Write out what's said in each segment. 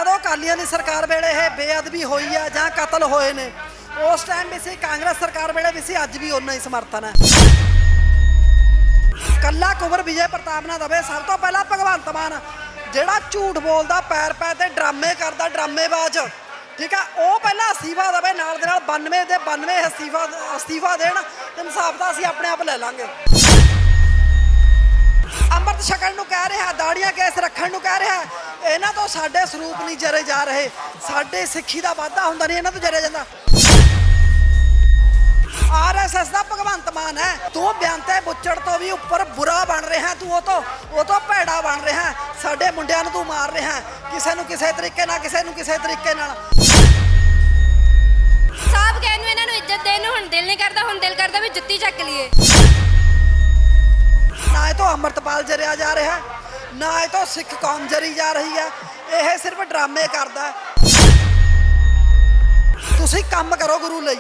ਜਦੋਂ ਅਕਾਲੀਆਂ ਦੀ ਸਰਕਾਰ ਵੇਲੇ ਇਹ ਬੇਅਦਬੀ ਹੋਈ ਆ ਜਾਂ ਕਤਲ ਹੋਏ ਨੇ, ਉਸ ਟਾਈਮ ਵੀ ਸੀ ਕਾਂਗਰਸ ਸਰਕਾਰ ਵੇਲੇ ਵੀ ਸੀ, ਅੱਜ ਵੀ ਉਨਾ ਹੀ ਸਮਰਥਨ ਹੈ। ਕੱਲਾ ਕੁੰਵਰ ਵਿਜੇ ਪ੍ਰਤਾਪ ਨਾ ਦਵੇ, ਸਭ ਤੋਂ ਪਹਿਲਾਂ ਭਗਵੰਤ ਮਾਨ ਜਿਹੜਾ ਝੂਠ ਬੋਲਦਾ, ਪੈਰ ਪੈਰ ਤੇ ਡਰਾਮੇ ਕਰਦਾ, ਡਰਾਮੇਬਾਜ਼, ਠੀਕ ਆ, ਉਹ ਪਹਿਲਾਂ ਅਸਤੀਫਾ ਦੇਵੇ, ਨਾਲ ਦੇ ਨਾਲ 92 ਦੇ 92 ਅਸਤੀਫਾ ਦੇਣ, ਤੇ ਇਨਸਾਫ ਦਾ ਅਸੀਂ ਆਪਣੇ ਆਪ ਲੈ ਲਾਂਗੇ। ਅੰਮ੍ਰਿਤ ਛਕਣ ਨੂੰ ਕਹਿ ਰਿਹਾ, ਦਾੜੀਆਂ ਕੇਸ ਰੱਖਣ ਨੂੰ ਕਹਿ ਰਿਹਾ, ਇਹਨਾਂ ਤੋਂ ਸਾਡੇ ਸਰੂਪ ਨਹੀਂ ਜਰੇ ਜਾ ਰਹੇ, ਸਾਡੇ ਸਿੱਖੀ ਦਾ ਵਾਧਾ ਹੁੰਦਾ ਨਹੀਂ ਇਹਨਾਂ ਤੋਂ ਜਰਿਆ ਜਾਂਦਾ। ਆਰਐਸਐਸ ਦਾ ਭਗਵੰਤ ਮਾਨ ਹੈ, ਤੂੰ ਬਿਆਨ ਤੇ ਬੁੱਚੜ ਤੋਂ ਵੀ ਉੱਪਰ ਬੁਰਾ ਬਣ ਰਿਹਾ, ਤੂੰ ਉਹ ਤੋਂ ਭੈੜਾ ਬਣ ਰਿਹਾ, ਸਾਡੇ ਮੁੰਡਿਆਂ ਨੂੰ ਤੂੰ ਮਾਰ ਰਿਹਾ, ਕਿਸੇ ਨੂੰ ਕਿਸੇ ਤਰੀਕੇ ਨਾਲ, ਕਿਸੇ ਨੂੰ ਕਿਸੇ ਤਰੀਕੇ ਨਾਲ। ਸਾਹਬ ਕਹਿਣ ਨੂੰ ਇਹਨਾਂ ਨੂੰ ਇੱਜ਼ਤ ਦੇਣ ਨੂੰ ਹੁਣ ਦਿਲ ਨਹੀਂ ਕਰਦਾ, ਹੁਣ ਦਿਲ ਕਰਦਾ ਵੀ ਜੁੱਤੀ ਚੱਕ ਲਈਏ। ਨਾ ਇਹ ਤੋਂ ਅੰਮ੍ਰਿਤਪਾਲ ਜਰਿਆ ਜਾ ਰਿਹਾ, ਨਾ ਇਹ ਤੋਂ ਸਿੱਖ ਕੌਮ ਜਰੀ ਜਾ ਰਹੀ ਹੈ, ਇਹ ਸਿਰਫ ਡਰਾਮੇ ਕਰਦਾ। ਤੁਸੀਂ ਕੰਮ ਕਰੋ ਗੁਰੂ ਲਈ,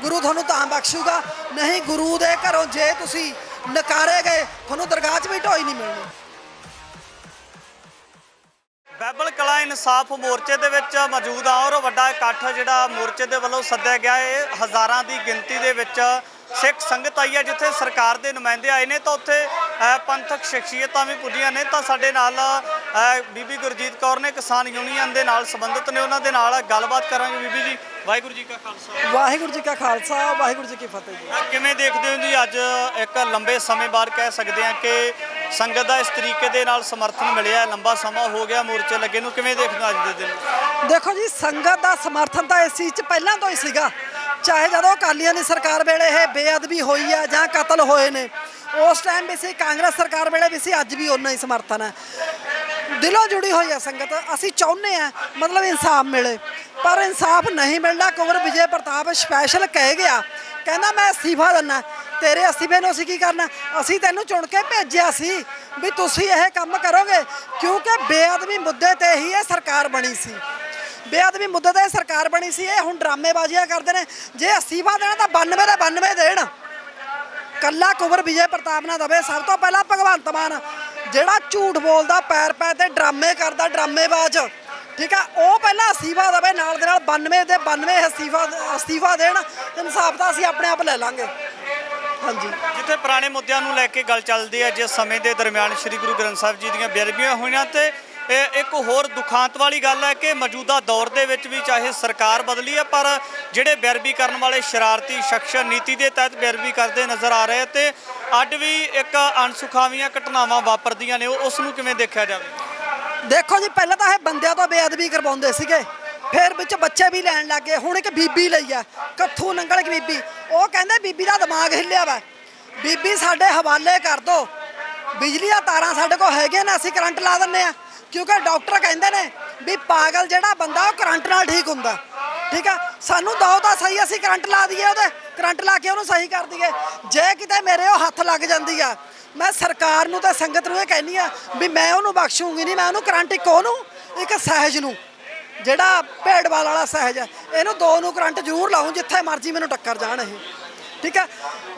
ਗੁਰੂ ਤੁਹਾਨੂੰ ਤਾਂ ਬਖਸ਼ੂਗਾ, ਨਹੀਂ ਗੁਰੂ ਦੇ ਘਰੋਂ ਜੇ ਤੁਸੀਂ ਨਕਾਰੇ ਗਏ, ਤੁਹਾਨੂੰ ਦਰਗਾਹ 'ਚ ਵੀ ਢੋਈ ਨਹੀਂ ਮਿਲਣੀ। ਬਾਈਬਲ ਕਲਾਂ ਇਨਸਾਫ ਮੋਰਚੇ ਦੇ ਵਿੱਚ ਮੌਜੂਦ ਆ ਔਰ ਵੱਡਾ ਇਕੱਠ ਜਿਹੜਾ ਮੋਰਚੇ ਦੇ ਵੱਲੋਂ ਸੱਦਿਆ ਗਿਆ ਹੈ, ਹਜ਼ਾਰਾਂ ਦੀ ਗਿਣਤੀ ਦੇ ਵਿੱਚ ਸਿੱਖ ਸੰਗਤ ਆਈ ਹੈ। ਜਿੱਥੇ ਸਰਕਾਰ ਦੇ ਨੁਮਾਇੰਦੇ ਆਏ ਨੇ ਤਾਂ ਉੱਥੇ ਪੰਥਕ ਸ਼ਖਸੀਅਤਾਂ ਵੀ ਪੁੱਜੀਆਂ ਨੇ। ਤਾਂ ਸਾਡੇ ਨਾਲ ਬੀਬੀ ਗੁਰਜੀਤ ਕੌਰ ਨੇ, ਕਿਸਾਨ ਯੂਨੀਅਨ ਦੇ ਨਾਲ ਸੰਬੰਧਿਤ ਨੇ, ਉਹਨਾਂ ਦੇ ਨਾਲ ਗੱਲਬਾਤ ਕਰਾਂਗੇ। ਬੀਬੀ ਜੀ, ਵਾਹਿਗੁਰੂ ਜੀ ਕਾ ਖਾਲਸਾ। ਵਾਹਿਗੁਰੂ ਜੀ ਕਾ ਖਾਲਸਾ, ਵਾਹਿਗੁਰੂ ਜੀ ਕੀ ਫਤਿਹ ਜੀ। ਕਿਵੇਂ ਦੇਖਦੇ ਹੋ ਜੀ, ਅੱਜ ਇੱਕ ਲੰਬੇ ਸਮੇਂ ਬਾਅਦ ਕਹਿ ਸਕਦੇ ਹਾਂ ਕਿ ਸੰਗਤ ਦਾ ਇਸ ਤਰੀਕੇ ਦੇ ਨਾਲ ਸਮਰਥਨ ਮਿਲਿਆ, ਲੰਬਾ ਸਮਾਂ ਹੋ ਗਿਆ ਮੋਰਚੇ ਲੱਗੇ ਨੂੰ, ਕਿਵੇਂ ਦੇਖਦੇ ਹੋ ਅੱਜ ਦੇ ਦਿਨ? ਦੇਖੋ ਜੀ, ਸੰਗਤ ਦਾ ਸਮਰਥਨ ਤਾਂ ਇਸ ਚੀਜ਼ 'ਚ ਪਹਿਲਾਂ ਤੋਂ ਹੀ ਸੀਗਾ, ਚਾਹੇ ਜਦੋਂ ਅਕਾਲੀਆਂ ਦੀ ਸਰਕਾਰ ਵੇਲੇ ਇਹ ਬੇਅਦਬੀ ਹੋਈ ਆ ਜਾਂ ਕਤਲ ਹੋਏ ਨੇ, ਉਸ ਟਾਈਮ ਵੀ ਸੀ ਕਾਂਗਰਸ ਸਰਕਾਰ ਵੇਲੇ ਵੀ ਸੀ, ਅੱਜ ਵੀ ਉਨਾ ਹੀ ਸਮਰਥਨ ਹੈ। ਦਿਲੋਂ ਜੁੜੀ ਹੋਈ ਆ ਸੰਗਤ, ਅਸੀਂ ਚਾਹੁੰਦੇ ਆ ਮਤਲਬ ਇਨਸਾਫ ਮਿਲੇ, ਪਰ ਇਨਸਾਫ ਨਹੀਂ ਮਿਲਦਾ। ਕੁੰਵਰ ਵਿਜੇ ਪ੍ਰਤਾਪ ਸਪੈਸ਼ਲ ਕਹਿ ਗਿਆ, ਕਹਿੰਦਾ ਮੈਂ ਅਸਤੀਫਾ ਦਿੰਦਾ, ਤੇਰੇ ਅਸਤੀਫੇ ਨੂੰ ਅਸੀਂ ਕੀ ਕਰਨਾ, ਅਸੀਂ ਤੈਨੂੰ ਚੁਣ ਕੇ ਭੇਜਿਆ ਸੀ ਵੀ ਤੁਸੀਂ ਇਹ ਕੰਮ ਕਰੋਗੇ, ਕਿਉਂਕਿ ਬੇਅਦਬੀ ਮੁੱਦੇ ਤੇ ਹੀ ਇਹ ਸਰਕਾਰ ਬਣੀ ਸੀ, ਬੇਅਦਬੀ ਮੁੱਦੇ ਤੇ ਸਰਕਾਰ ਬਣੀ ਸੀ। ਇਹ ਹੁਣ ਡਰਾਮੇਬਾਜ਼ੀਆਂ ਕਰਦੇ ਨੇ, ਜੇ ਅਸਤੀਫਾ ਦੇਣਾ ਤਾਂ 92 ਦੇ 92 ਦੇਣ, ਕੱਲਾ ਕੁੰਵਰ ਵਿਜੇ ਪ੍ਰਤਾਪ ਨਾ ਦਵੇ। ਸਭ ਤੋਂ ਪਹਿਲਾਂ ਭਗਵੰਤ ਮਾਨ ਜਿਹੜਾ ਝੂਠ ਬੋਲਦਾ, ਪੈਰ ਪੈਰ ਤੇ ਡਰਾਮੇ ਕਰਦਾ, ਡਰਾਮੇਬਾਜ਼, ਠੀਕ ਆ, ਉਹ ਪਹਿਲਾਂ ਅਸਤੀਫਾ ਦੇਵੇ, ਨਾਲ ਦੇ ਨਾਲ 92 ਦੇ 92 ਅਸਤੀਫਾ ਦੇਣ, ਇਨਸਾਫ ਦਾ ਅਸੀਂ ਆਪਣੇ ਆਪ ਲੈ ਲਾਂਗੇ। ਹਾਂਜੀ, ਜਿੱਥੇ ਪੁਰਾਣੇ ਮੁੱਦਿਆਂ ਨੂੰ ਲੈ ਕੇ ਗੱਲ ਚੱਲਦੀ ਹੈ, ਜਿਸ ਸਮੇਂ ਦੇ ਦਰਮਿਆਨ ਸ੍ਰੀ ਗੁਰੂ ਗ੍ਰੰਥ ਸਾਹਿਬ ਜੀ ਦੀਆਂ ਬੇਅਦਬੀਆਂ ਹੋਈਆਂ, ਤੇ ਇਹ ਇੱਕ ਹੋਰ ਦੁਖਾਂਤ ਵਾਲੀ ਗੱਲ ਹੈ ਕਿ ਮੌਜੂਦਾ ਦੌਰ ਦੇ ਵਿੱਚ ਵੀ ਚਾਹੇ ਸਰਕਾਰ ਬਦਲੀ ਹੈ, ਪਰ ਜਿਹੜੇ ਬੇਅਦਬੀ ਕਰਨ ਵਾਲੇ ਸ਼ਰਾਰਤੀ ਸ਼ਖਸ ਨੀਤੀ ਦੇ ਤਹਿਤ ਬੇਅਦਬੀ ਕਰਦੇ ਨਜ਼ਰ ਆ ਰਹੇ, ਤੇ ਅੱਜ ਵੀ ਇੱਕ ਅਣਸੁਖਾਵੀਆਂ ਘਟਨਾਵਾਂ ਵਾਪਰਦੀਆਂ ਨੇ, ਉਸ ਨੂੰ ਕਿਵੇਂ ਦੇਖਿਆ ਜਾਵੇ? ਦੇਖੋ ਜੀ, ਪਹਿਲਾਂ ਤਾਂ ਇਹ ਬੰਦਿਆਂ ਤੋਂ ਬੇਅਦਬੀ ਕਰਵਾਉਂਦੇ ਸੀਗੇ, ਫਿਰ ਵਿੱਚ ਬੱਚੇ ਵੀ ਲੈਣ ਲੱਗ ਗਏ। ਹੁਣ ਇੱਕ ਬੀਬੀ ਲਈ ਆ, ਕੱਥੂ ਨੰਗਲ ਕੀ ਬੀਬੀ, ਉਹ ਕਹਿੰਦੇ ਬੀਬੀ ਦਾ ਦਿਮਾਗ ਹਿੱਲਿਆ ਵਾ, ਬੀਬੀ ਸਾਡੇ ਹਵਾਲੇ ਕਰ ਦਿਓ, ਬਿਜਲੀ ਦੀਆਂ ਤਾਰਾਂ ਸਾਡੇ ਕੋਲ ਹੈਗੀਆਂ ਨੇ, ਅਸੀਂ ਕਰੰਟ ਲਾ ਦਿੰਦੇ ਆ, ਕਿਉਂਕਿ ਡਾਕਟਰ ਕਹਿੰਦੇ ਨੇ ਵੀ ਪਾਗਲ ਜਿਹੜਾ ਬੰਦਾ ਉਹ ਕਰੰਟ ਨਾਲ ਠੀਕ ਹੁੰਦਾ, ਠੀਕ ਆ, ਸਾਨੂੰ ਦੋ ਤਾਂ ਸਹੀ, ਅਸੀਂ ਕਰੰਟ ਲਾ ਦਈਏ, ਉਹਦੇ ਕਰੰਟ ਲਾ ਕੇ ਉਹਨੂੰ ਸਹੀ ਕਰ ਦਈਏ। ਜੇ ਕਿਤੇ ਮੇਰੇ ਉਹ ਹੱਥ ਲੱਗ ਜਾਂਦੀ ਆ, ਮੈਂ ਸਰਕਾਰ ਨੂੰ ਤੇ ਸੰਗਤ ਨੂੰ ਇਹ ਕਹਿੰਦੀ ਆ ਵੀ ਮੈਂ ਉਹਨੂੰ ਬਖਸ਼ੂਗੀ ਨਹੀਂ, ਮੈਂ ਉਹਨੂੰ ਕਰੰਟ, ਇੱਕ ਉਹਨੂੰ, ਇੱਕ ਸਹਿਜ ਨੂੰ, ਜਿਹੜਾ ਭੇਡਵਾਲ ਵਾਲਾ ਸਹਿਜ ਹੈ, ਇਹਨੂੰ ਦੋ ਨੂੰ ਕਰੰਟ ਜ਼ਰੂਰ ਲਾਉਂ, ਜਿੱਥੇ ਮਰਜ਼ੀ ਮੈਨੂੰ ਟੱਕਰ ਜਾਣ ਇਹ, ਠੀਕ ਹੈ।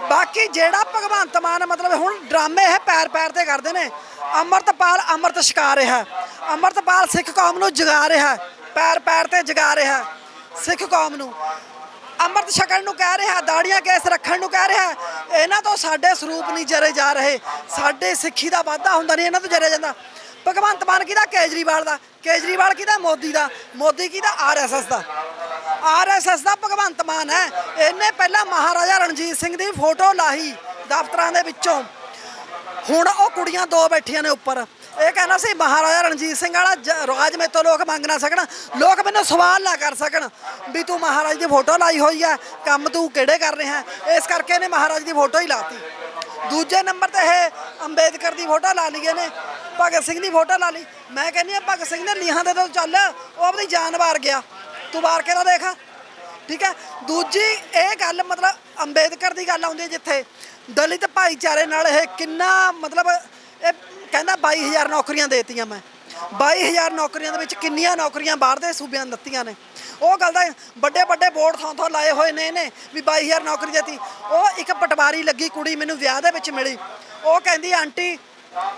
ਬਾਕੀ ਜਿਹੜਾ ਭਗਵੰਤ ਮਾਨ ਮਤਲਬ ਹੁਣ ਡਰਾਮੇ ਇਹ ਪੈਰ ਪੈਰ ਤੇ ਕਰਦੇ ਨੇ। ਅੰਮ੍ਰਿਤਪਾਲ ਅੰਮ੍ਰਿਤ ਛਕਾ ਰਿਹਾ, ਅੰਮ੍ਰਿਤਪਾਲ ਸਿੱਖ ਕੌਮ ਨੂੰ ਜਗਾ ਰਿਹਾ, ਪੈਰ ਪੈਰ ਤੇ ਜਗਾ ਰਿਹਾ ਸਿੱਖ ਕੌਮ ਨੂੰ। ਅੰਮ੍ਰਿਤ ਛਕਣ ਨੂੰ ਕਹਿ ਰਿਹਾ, ਦਾੜੀਆਂ ਕੇਸ ਰੱਖਣ ਨੂੰ ਕਹਿ ਰਿਹਾ, ਇਹਨਾਂ ਤੋਂ ਸਾਡੇ ਸਰੂਪ ਨਹੀਂ ਜਰੇ ਜਾ ਰਹੇ, ਸਾਡੇ ਸਿੱਖੀ ਦਾ ਵਾਧਾ ਹੁੰਦਾ ਨਹੀਂ ਇਹਨਾਂ ਤੋਂ ਜਰਿਆ ਜਾਂਦਾ। ਭਗਵੰਤ ਮਾਨ ਕਿਹਦਾ? ਕੇਜਰੀਵਾਲ ਦਾ। ਕੇਜਰੀਵਾਲ ਕਿਹਦਾ? ਮੋਦੀ ਦਾ। ਮੋਦੀ ਕਿਹਦਾ? ਆਰਐਸਐਸ ਦਾ। ਆਰਐਸਐਸ ਦਾ ਭਗਵੰਤ ਮਾਨ ਹੈ। ਇਹਨੇ ਪਹਿਲਾਂ ਮਹਾਰਾਜਾ ਰਣਜੀਤ ਸਿੰਘ ਦੀ ਫੋਟੋ ਲਾਹੀ ਦਫ਼ਤਰਾਂ ਦੇ ਵਿੱਚੋਂ, ਹੁਣ ਉਹ ਕੁੜੀਆਂ ਦੋ ਬੈਠੀਆਂ ਨੇ ਉੱਪਰ, ਇਹ ਕਹਿੰਦਾ ਸੀ ਮਹਾਰਾਜਾ ਰਣਜੀਤ ਸਿੰਘ ਵਾਲਾ ਰਾਜ ਮੇਰੇ ਤੋਂ ਲੋਕ ਮੰਗ ਨਾ ਸਕਣ, ਲੋਕ ਮੈਨੂੰ ਸਵਾਲ ਨਾ ਕਰ ਸਕਣ ਵੀ ਤੂੰ ਮਹਾਰਾਜ ਦੀ ਫੋਟੋ ਲਾਈ ਹੋਈ ਹੈ, ਕੰਮ ਤੂੰ ਕਿਹੜੇ ਕਰ ਰਿਹਾ, ਇਸ ਕਰਕੇ ਇਹਨੇ ਮਹਾਰਾਜ ਦੀ ਫੋਟੋ ਹੀ ਲਾਤੀ। ਦੂਜੇ ਨੰਬਰ ਤੇ ਇਹ ਅੰਬੇਦਕਰ ਦੀ ਫੋਟੋ ਲਾ ਲਈ ਇਹਨੇ, ਭਗਤ ਸਿੰਘ ਦੀ ਫੋਟੋ ਲਾ ਲਈ। ਮੈਂ ਕਹਿੰਦੀ ਹਾਂ ਭਗਤ ਸਿੰਘ ਨੇ ਲੀਹਾਂ ਦੇ ਤੋਂ ਚੱਲ, ਉਹ ਆਪਣੀ ਜਾਨ ਵਾਰ ਗਿਆ, ਤੂੰ ਵਾਰ ਕੇ ਤਾਂ ਦੇਖ, ਠੀਕ ਹੈ। ਦੂਜੀ ਇਹ ਗੱਲ ਮਤਲਬ ਅੰਬੇਦਕਰ ਦੀ ਗੱਲ ਆਉਂਦੀ ਹੈ, ਜਿੱਥੇ ਦਲਿਤ ਭਾਈਚਾਰੇ ਨਾਲ ਇਹ ਕਿੰਨਾ ਮਤਲਬ, ਇਹ ਕਹਿੰਦਾ 22,000 ਨੌਕਰੀਆਂ ਦੇਤੀਆਂ ਮੈਂ, 22,000 ਨੌਕਰੀਆਂ ਦੇ ਵਿੱਚ ਕਿੰਨੀਆਂ ਨੌਕਰੀਆਂ ਬਾਹਰ ਦੇ ਸੂਬਿਆਂ ਨੂੰ ਦਿੱਤੀਆਂ ਨੇ। ਉਹ ਗੱਲ ਦਾ ਵੱਡੇ ਵੱਡੇ ਬੋਰਡ ਥਾਂ ਲਾਏ ਹੋਏ ਨੇ ਇਹਨੇ ਵੀ 22,000 ਨੌਕਰੀ ਦਿੱਤੀ। ਉਹ ਇੱਕ ਪਟਵਾਰੀ ਲੱਗੀ ਕੁੜੀ ਮੈਨੂੰ ਵਿਆਹ ਦੇ ਵਿੱਚ ਮਿਲੀ, ਉਹ ਕਹਿੰਦੀ ਆਂਟੀ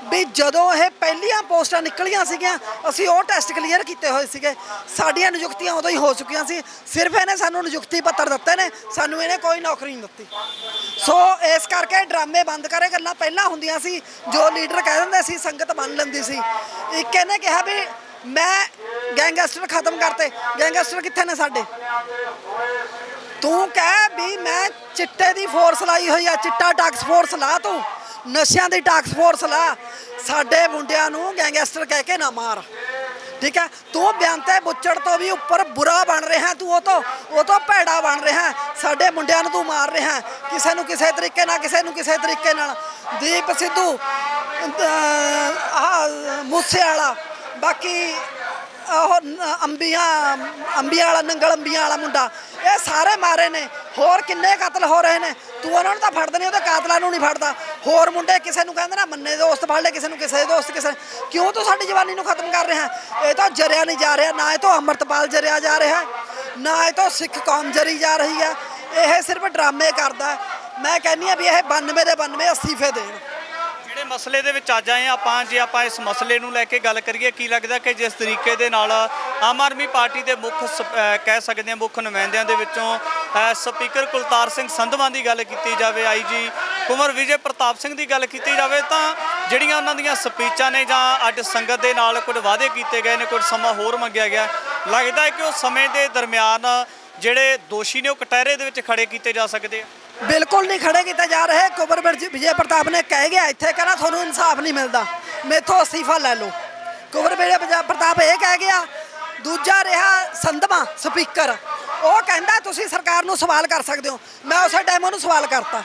ਵੀ ਜਦੋਂ ਇਹ ਪਹਿਲੀਆਂ ਪੋਸਟਾਂ ਨਿਕਲੀਆਂ ਸੀਗੀਆਂ ਅਸੀਂ ਉਹ ਟੈਸਟ ਕਲੀਅਰ ਕੀਤੇ ਹੋਏ ਸੀਗੇ, ਸਾਡੀਆਂ ਨਿਯੁਕਤੀਆਂ ਉਦੋਂ ਹੀ ਹੋ ਚੁੱਕੀਆਂ ਸੀ। ਸਿਰਫ ਇਹਨੇ ਸਾਨੂੰ ਨਿਯੁਕਤੀ ਪੱਤਰ ਦਿੱਤੇ ਨੇ, ਸਾਨੂੰ ਇਹਨੇ ਕੋਈ ਨੌਕਰੀ ਨਹੀਂ ਦਿੱਤੀ। ਸੋ ਇਸ ਕਰਕੇ ਡਰਾਮੇ ਬੰਦ ਕਰੇ, ਗੱਲਾਂ ਪਹਿਲਾਂ ਹੁੰਦੀਆਂ ਸੀ ਜੋ ਲੀਡਰ ਕਹਿ ਦਿੰਦੇ ਸੀ ਸੰਗਤ ਮੰਨ ਲੈਂਦੀ ਸੀ। ਇੱਕ ਇਹਨੇ ਕਿਹਾ ਵੀ ਮੈਂ ਗੈਂਗਸਟਰ ਖਤਮ ਕਰਤੇ, ਗੈਂਗਸਟਰ ਕਿੱਥੇ ਨੇ ਸਾਡੇ? ਤੂੰ ਕਹਿ ਵੀ ਮੈਂ ਚਿੱਟੇ ਦੀ ਫੋਰਸ ਲਾਈ ਹੋਈ ਆ, ਚਿੱਟਾ ਟਾਸਕ ਫੋਰਸ ਲਾ, ਤੂੰ ਨਸ਼ਿਆਂ ਦੀ ਟਾਸਕ ਫੋਰਸ ਲਾ, ਸਾਡੇ ਮੁੰਡਿਆਂ ਨੂੰ ਗੈਂਗਸਟਰ ਕਹਿ ਕੇ ਨਾ ਮਾਰ, ਠੀਕ ਹੈ? ਤੂੰ ਬਿਆਨ ਤੇ ਬੁੱਚੜ ਤੋਂ ਵੀ ਉੱਪਰ ਬੁਰਾ ਬਣ ਰਿਹਾ, ਤੂੰ ਉਹ ਤੋਂ ਭੈੜਾ ਬਣ ਰਿਹਾ, ਸਾਡੇ ਮੁੰਡਿਆਂ ਨੂੰ ਤੂੰ ਮਾਰ ਰਿਹਾ, ਕਿਸੇ ਨੂੰ ਕਿਸੇ ਤਰੀਕੇ ਨਾਲ, ਕਿਸੇ ਨੂੰ ਕਿਸੇ ਤਰੀਕੇ ਨਾਲ। ਦੀਪ ਸਿੱਧੂ, ਮੂਸੇ ਵਾਲਾ, ਬਾਕੀ ਉਹ ਅੰਬੀਆਂ ਵਾਲਾ, ਨੰਗਲ ਅੰਬੀਆਂ ਵਾਲਾ ਮੁੰਡਾ, ਇਹ ਸਾਰੇ ਮਾਰੇ ਨੇ। ਹੋਰ ਕਿੰਨੇ ਕਤਲ ਹੋ ਰਹੇ ਨੇ, ਤੂੰ ਉਹਨਾਂ ਨੂੰ ਤਾਂ ਫੜਦਾ ਨਹੀਂ, ਉਹਦੇ ਕਾਤਲਾਂ ਨੂੰ ਨਹੀਂ ਫੜਦਾ। ਹੋਰ ਮੁੰਡੇ ਕਿਸੇ ਨੂੰ ਕਹਿੰਦੇ ਨਾ ਮੰਨੇ ਦੋਸਤ ਫੜ ਲੈ, ਕਿਸੇ ਨੂੰ ਕਿਸੇ ਦੋਸਤ, ਕਿਸੇ ਕਿਉਂ ਤੂੰ ਸਾਡੀ ਜਵਾਨੀ ਨੂੰ ਖਤਮ ਕਰ ਰਿਹਾ? ਇਹ ਤਾਂ ਜਰਿਆ ਨਹੀਂ ਜਾ ਰਿਹਾ, ਨਾ ਇਹ ਤੋਂ ਅੰਮ੍ਰਿਤਪਾਲ ਜਰਿਆ ਜਾ ਰਿਹਾ, ਨਾ ਇਹ ਤੋਂ ਸਿੱਖ ਕੌਮ ਜਰੀ ਜਾ ਰਹੀ ਹੈ। ਇਹ ਸਿਰਫ ਡਰਾਮੇ ਕਰਦਾ। ਮੈਂ ਕਹਿੰਦੀ ਹਾਂ ਵੀ ਇਹ 92 ਦੇ 92 ਅਸਤੀਫੇ ਦੇਣ। ਜਿਹੜੇ ਮਸਲੇ ਦੇ ਵਿੱਚ ਅੱਜ ਆਏ ਆਪਾਂ, ਜੇ ਆਪਾਂ ਇਸ ਮਸਲੇ ਨੂੰ ਲੈ ਕੇ ਗੱਲ ਕਰੀਏ, ਕੀ ਲੱਗਦਾ ਕਿ ਜਿਸ ਤਰੀਕੇ ਦੇ ਨਾਲ ਆਮ ਆਦਮੀ ਪਾਰਟੀ ਦੇ ਮੁੱਖ ਕਹਿ ਸਕਦੇ ਹਾਂ ਮੁੱਖ ਨੁਮਾਇੰਦਿਆਂ ਦੇ ਵਿੱਚੋਂ ਸਪੀਕਰ ਕੁਲਤਾਰ ਸਿੰਘ ਸੰਧਵਾਂ ਦੀ ਗੱਲ ਕੀਤੀ ਜਾਵੇ, ਆਈਜੀ ਕੁੰਵਰ ਵਿਜੇ ਪ੍ਰਤਾਪ ਸਿੰਘ ਦੀ ਗੱਲ ਕੀਤੀ ਜਾਵੇ, ਤਾਂ ਜਿਹੜੀਆਂ ਉਹਨਾਂ ਦੀਆਂ ਸਪੀਚਾਂ ਨੇ ਜਾਂ ਅੱਜ ਸੰਗਤ ਦੇ ਨਾਲ ਕੁਝ ਵਾਅਦੇ ਕੀਤੇ ਗਏ ਨੇ, ਕੁਝ ਸਮਾਂ ਹੋਰ ਮੰਗਿਆ ਗਿਆ, ਲੱਗਦਾ ਹੈ ਕਿ ਉਹ ਸਮੇਂ ਦੇ ਦਰਮਿਆਨ ਜਿਹੜੇ ਦੋਸ਼ੀ ਨੇ ਉਹ ਕਟਹਿਰੇ ਦੇ ਵਿੱਚ ਖੜੇ ਕੀਤੇ ਜਾ ਸਕਦੇ ਆ? ਬਿਲਕੁਲ ਨਹੀਂ ਖੜੇ ਕੀਤੇ ਜਾ ਰਹੇ। ਕੁੰਵਰ ਵਿਜੇ ਪ੍ਰਤਾਪ ਨੇ ਕਹਿ ਗਿਆ ਇੱਥੇ, ਕਹਿੰਦਾ ਤੁਹਾਨੂੰ ਇਨਸਾਫ ਨਹੀਂ ਮਿਲਦਾ, ਮੇਥੋਂ ਅਸਤੀਫਾ ਲੈ ਲਓ। ਕੁੰਵਰ ਵਿਜੇ ਪ੍ਰਤਾਪ ਇਹ ਕਹਿ ਗਿਆ। ਦੂਜਾ ਰਿਹਾ ਸੰਧਵਾਂ ਸਪੀਕਰ, ਉਹ ਕਹਿੰਦਾ ਤੁਸੀਂ ਸਰਕਾਰ ਨੂੰ ਸਵਾਲ ਕਰ ਸਕਦੇ ਹੋ। ਮੈਂ ਉਸੇ ਟਾਈਮ ਉਹਨੂੰ ਸਵਾਲ ਕਰਤਾ,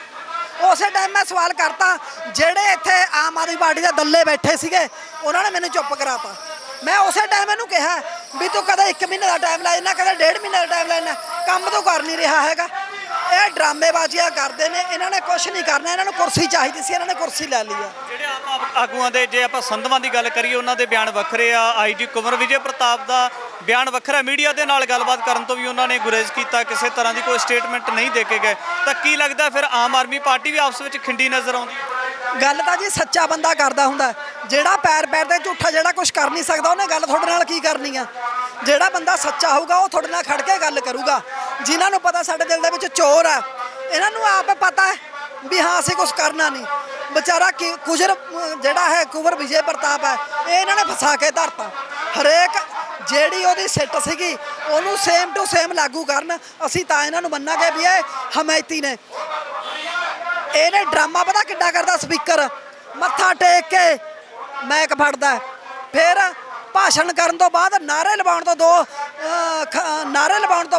ਉਸੇ ਟਾਈਮ ਮੈਂ ਸਵਾਲ ਕਰਤਾ। ਜਿਹੜੇ ਇੱਥੇ ਆਮ ਆਦਮੀ ਪਾਰਟੀ ਦੇ ਦੱਲੇ ਬੈਠੇ ਸੀਗੇ ਉਹਨਾਂ ਨੇ ਮੈਨੂੰ ਚੁੱਪ ਕਰਾਤਾ। ਮੈਂ ਉਸੇ ਟਾਈਮ ਇਹਨੂੰ ਕਿਹਾ ਵੀ ਤੂੰ ਕਦੇ 1 ਮਹੀਨੇ ਦਾ ਟਾਈਮ ਲੈ ਜਾਂਦਾ, ਕਦੇ 1.5 ਮਹੀਨੇ ਦਾ ਟਾਈਮ ਲੈ ਜਾਂਦਾ, ਕੰਮ ਤੂੰ ਕਰ ਨਹੀਂ ਰਿਹਾ ਹੈਗਾ। ਇਹ ਡਰਾਮੇਬਾਜ਼ੀਆਂ ਕਰਦੇ ਨੇ, ਇਹਨਾਂ ਨੇ ਕੁਝ ਨਹੀਂ ਕਰਨਾ, ਇਹਨਾਂ ਨੂੰ ਕੁਰਸੀ ਚਾਹੀਦੀ ਸੀ, ਇਹਨਾਂ ਨੇ ਕੁਰਸੀ ਲੈ ਲਈ ਆ। ਜਿਹੜੇ ਆਪ ਆਗੂਆਂ ਦੇ, ਜੇ ਆਪਾਂ ਸੰਧਵਾਂ ਦੀ ਗੱਲ ਕਰੀਏ, ਉਹਨਾਂ ਦੇ ਬਿਆਨ ਵੱਖਰੇ ਆ, ਆਈਜੀ ਕੁੰਵਰ ਵਿਜੇ ਪ੍ਰਤਾਪ ਦਾ ਬਿਆਨ ਵੱਖਰਾ। ਮੀਡੀਆ ਦੇ ਨਾਲ ਗੱਲਬਾਤ ਕਰਨ ਤੋਂ ਵੀ ਉਹਨਾਂ ਨੇ ਗੁਰੇਜ਼ ਕੀਤਾ, ਕਿਸੇ ਤਰ੍ਹਾਂ ਦੀ ਕੋਈ ਸਟੇਟਮੈਂਟ ਨਹੀਂ ਦੇ ਕੇ ਗਏ। ਤਾਂ ਕੀ ਲੱਗਦਾ ਫਿਰ ਆਮ ਆਦਮੀ ਪਾਰਟੀ ਵੀ ਆਪਸ ਵਿੱਚ ਖਿੰਡੀ ਨਜ਼ਰ ਆਉਂਦੀ ਹੈ? ਗੱਲ ਤਾਂ ਜੀ ਸੱਚਾ ਬੰਦਾ ਕਰਦਾ ਹੁੰਦਾ, ਜਿਹੜਾ ਪੈਰ ਪੈਰ ਤੇ ਝੂਠਾ, ਜਿਹੜਾ ਕੁਝ ਕਰ ਨਹੀਂ ਸਕਦਾ, ਉਹਨੇ ਗੱਲ ਤੁਹਾਡੇ ਨਾਲ ਕੀ ਕਰਨੀ ਆ? ਜਿਹੜਾ ਬੰਦਾ ਸੱਚਾ ਹੋਊਗਾ ਉਹ ਤੁਹਾਡੇ ਨਾਲ ਖੜ ਕੇ ਗੱਲ ਕਰੂਗਾ। ਜਿਨ੍ਹਾਂ ਨੂੰ ਪਤਾ ਸਾਡੇ ਦਿਲ ਦੇ ਵਿੱਚ ਚੋਰ ਆ, ਇਹਨਾਂ ਨੂੰ ਆਪ ਪਤਾ ਹੈ ਵੀ ਹਾਂ ਅਸੀਂ ਕੁਝ ਕਰਨਾ ਨਹੀਂ। ਵਿਚਾਰਾ ਕੁਜਰ ਜਿਹੜਾ ਹੈ ਕੁੰਵਰ ਵਿਜੇ ਪ੍ਰਤਾਪ ਹੈ, ਇਹ ਇਹਨਾਂ ਨੇ ਫਸਾ ਕੇ ਧਰਤਾ। ਹਰੇਕ ਜਿਹੜੀ ਉਹਦੀ ਸਿੱਟ ਸੀਗੀ ਉਹਨੂੰ ਸੇਮ ਟੂ ਸੇਮ ਲਾਗੂ ਕਰਨ। ਅਸੀਂ ਤਾਂ ਇਹਨਾਂ ਨੂੰ ਮੰਨਾਂਗੇ ਵੀ ਇਹ ਹਮਾਇਤੀ ਨੇ। ਇਹਨੇ ਡਰਾਮਾ ਪਤਾ ਕਿੱਡਾ ਕਰਦਾ ਸਪੀਕਰ, ਮੱਥਾ ਟੇਕ ਕੇ ਮੈਕ ਫੜਦਾ, ਫਿਰ ਭਾਸ਼ਣ ਕਰਨ ਤੋਂ ਬਾਅਦ ਨਾਅਰੇ ਲਵਾਉਣ ਤੋਂ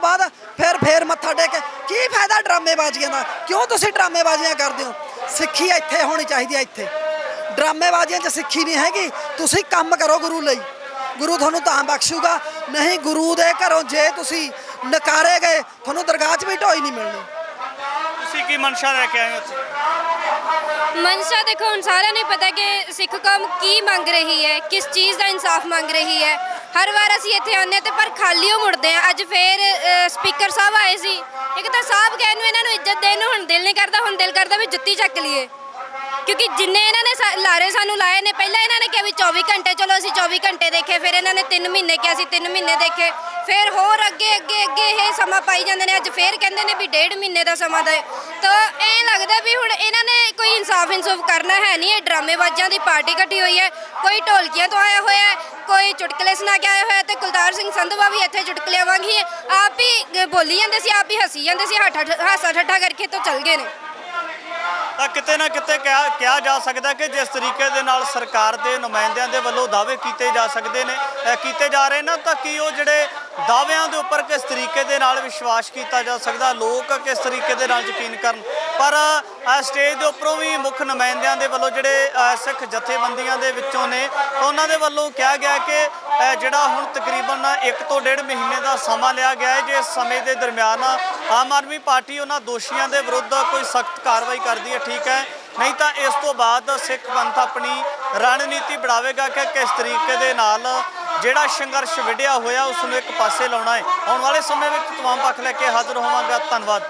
ਬਾਅਦ ਫਿਰ ਮੱਥਾ ਟੇਕ ਕੇ। ਕੀ ਫਾਇਦਾ ਡਰਾਮੇਬਾਜ਼ੀਆਂ ਦਾ? ਕਿਉਂ ਤੁਸੀਂ ਡਰਾਮੇਬਾਜ਼ੀਆਂ ਕਰਦੇ ਹੋ? ਸਿੱਖੀ ਇੱਥੇ ਹੋਣੀ ਚਾਹੀਦੀ ਹੈ। ਇੱਥੇ ਡਰਾਮੇਬਾਜ਼ੀਆਂ 'ਚ ਸਿੱਖੀ ਨਹੀਂ ਹੈਗੀ। ਤੁਸੀਂ ਕੰਮ ਕਰੋ ਗੁਰੂ ਲਈ, ਗੁਰੂ ਤੁਹਾਨੂੰ ਤਾਂ ਬਖਸ਼ੂਗਾ। ਨਹੀਂ ਗੁਰੂ ਦੇ ਘਰੋਂ ਜੇ ਤੁਸੀਂ ਨਕਾਰੇ ਗਏ, ਤੁਹਾਨੂੰ ਦਰਗਾਹ 'ਚ ਵੀ ਢੋਈ ਨਹੀਂ ਮਿਲਣੀ। ਤੁਸੀਂ ਕੀ ਮਨਸ਼ਾ ਲੈ ਕੇ ਆਏ ਹੋ ਇੱਥੇ? ਮਨਸ਼ਾ ਦੇਖੋ, ਹੁਣ ਸਾਰਿਆਂ ਨੂੰ ਪਤਾ ਕਿ ਸਿੱਖ ਕੌਮ ਕੀ ਮੰਗ ਰਹੀ ਹੈ, ਕਿਸ ਚੀਜ਼ ਦਾ ਇਨਸਾਫ ਮੰਗ ਰਹੀ ਹੈ। ਹਰ ਵਾਰ ਅਸੀਂ ਇੱਥੇ ਆਉਂਦੇ ਤੇ ਪਰ ਖਾਲੀ ਹੋ ਮੁੜਦੇ ਆ। ਅੱਜ ਫੇਰ ਸਪੀਕਰ ਸਾਹਿਬ ਆਏ ਸੀ। ਇੱਕ ਤਾਂ ਸਾਹਿਬ ਕਹਿਣ ਨੂੰ ਇਹਨਾਂ ਨੂੰ ਇੱਜ਼ਤ ਦੇਣ ਨੂੰ ਹੁਣ ਦਿਲ ਨਹੀਂ ਕਰਦਾ, ਹੁਣ ਦਿਲ ਕਰਦਾ ਵੀ ਜੁੱਤੀ ਚੱਕ ਲਈਏ। ਕਿਉਂਕਿ ਜਿੰਨੇ ਇਹਨਾਂ ਨੇ ਲਾਰੇ ਸਾਨੂੰ ਲਾਏ ਨੇ, ਪਹਿਲਾਂ ਇਹਨਾਂ ਨੇ ਕਿਹਾ ਵੀ 24 ਘੰਟੇ, ਚਲੋ ਅਸੀਂ 24 ਘੰਟੇ ਦੇਖੇ, ਫਿਰ ਇਹਨਾਂ ਨੇ 3 ਮਹੀਨੇ ਕਿਹਾ, ਅਸੀਂ 3 ਮਹੀਨੇ ਦੇਖੇ, ਫਿਰ ਹੋਰ ਅੱਗੇ ਇਹ ਸਮਾਂ ਪਾਈ ਜਾਂਦੇ ਨੇ। ਅੱਜ ਫਿਰ ਕਹਿੰਦੇ ਨੇ ਵੀ 1.5 ਮਹੀਨੇ ਦਾ ਸਮਾਂ ਦੇ। ਤਾਂ ਇਹ ਲੱਗਦਾ ਵੀ ਹੁਣ ਇਹਨਾਂ ਨੇ ਕੋਈ ਇਨਸਾਫ ਕਰਨਾ ਹੈ ਨਹੀਂ। ਇਹ ਡਰਾਮੇਬਾਜ਼ਾਂ ਦੀ ਪਾਰਟੀ ਇਕੱਠੀ ਹੋਈ ਹੈ। ਕੋਈ ਢੋਲਕੀਆਂ ਤੋਂ ਆਇਆ ਹੋਇਆ ਹੈ, ਕੋਈ ਚੁਟਕਲੇ ਸੁਣਾ ਕੇ ਆਇਆ ਹੋਇਆ, ਤੇ ਕੁਲਤਾਰ ਸਿੰਘ ਸੰਧਵਾ ਵੀ ਇੱਥੇ ਚੁਟਕਲਿਆਂ ਵਾਂਗ ਹੀ ਆਪ ਹੀ ਬੋਲੀ ਜਾਂਦੇ ਸੀ, ਆਪ ਹੀ ਹੱਸੀ ਜਾਂਦੇ ਸੀ, ਹਾਸਾ ਠੱਠਾ ਕਰਕੇ ਤਾਂ ਚੱਲ ਗਏ ਨੇ। ਤਾਂ ਕਿਤੇ ਨਾ ਕਿਤੇ ਕਿਹਾ ਜਾ ਸਕਦਾ ਕਿ ਜਿਸ ਤਰੀਕੇ ਦੇ ਨਾਲ ਸਰਕਾਰ ਦੇ ਨੁਮਾਇੰਦਿਆਂ ਦੇ ਵੱਲੋਂ ਦਾਅਵੇ ਕੀਤੇ ਜਾ ਸਕਦੇ ਨੇ, ਕੀਤੇ ਜਾ ਰਹੇ ਨੇ, ਤਾਂ ਕੀ ਉਹ ਜਿਹੜੇ ਦਾਅਵਿਆਂ ਦੇ ਉੱਪਰ ਕਿਸ ਤਰੀਕੇ ਦੇ ਨਾਲ ਵਿਸ਼ਵਾਸ ਕੀਤਾ ਜਾ ਸਕਦਾ, ਲੋਕ ਕਿਸ ਤਰੀਕੇ ਦੇ ਨਾਲ ਯਕੀਨ ਕਰਨ। ਪਰ ਸਟੇਜ ਦੇ ਉੱਪਰੋਂ ਵੀ ਮੁੱਖ ਨੁਮਾਇੰਦਿਆਂ ਦੇ ਵੱਲੋਂ ਜਿਹੜੇ ਸਿੱਖ ਜਥੇਬੰਦੀਆਂ ਦੇ ਵਿੱਚੋਂ ਨੇ, ਉਹਨਾਂ ਦੇ ਵੱਲੋਂ ਕਿਹਾ ਗਿਆ ਕਿ ਜਿਹੜਾ ਹੁਣ ਤਕਰੀਬਨ 1 ਤੋਂ 1.5 ਮਹੀਨੇ ਦਾ ਸਮਾਂ ਲਿਆ ਗਿਆ ਹੈ, ਜੇ ਇਸ ਸਮੇਂ ਦੇ ਦਰਮਿਆਨ ਆਮ ਆਦਮੀ ਪਾਰਟੀ ਉਹਨਾਂ ਦੋਸ਼ੀਆਂ ਦੇ ਵਿਰੁੱਧ ਕੋਈ ਸਖਤ ਕਾਰਵਾਈ ਕਰਦੀ ਹੈ, ਠੀਕ ਹੈ, ਨਹੀਂ ਤਾਂ ਇਸ ਤੋਂ ਬਾਅਦ ਸਿੱਖ ਪੰਥ ਆਪਣੀ ਰਣਨੀਤੀ ਬਣਾਵੇਗਾ ਕਿ ਕਿਸ ਤਰੀਕੇ ਦੇ ਨਾਲ ਜਿਹੜਾ ਸੰਘਰਸ਼ ਵਿੱਢਿਆ ਹੋਇਆ ਉਸ ਨੂੰ ਇੱਕ ਪਾਸੇ ਲਾਉਣਾ ਹੈ। ਆਉਣ ਵਾਲੇ ਸਮੇਂ ਵਿੱਚ ਤਮਾਮ ਪੱਖ ਲੈ ਕੇ ਹਾਜ਼ਰ ਹੋਵਾਂਗਾ। ਧੰਨਵਾਦ।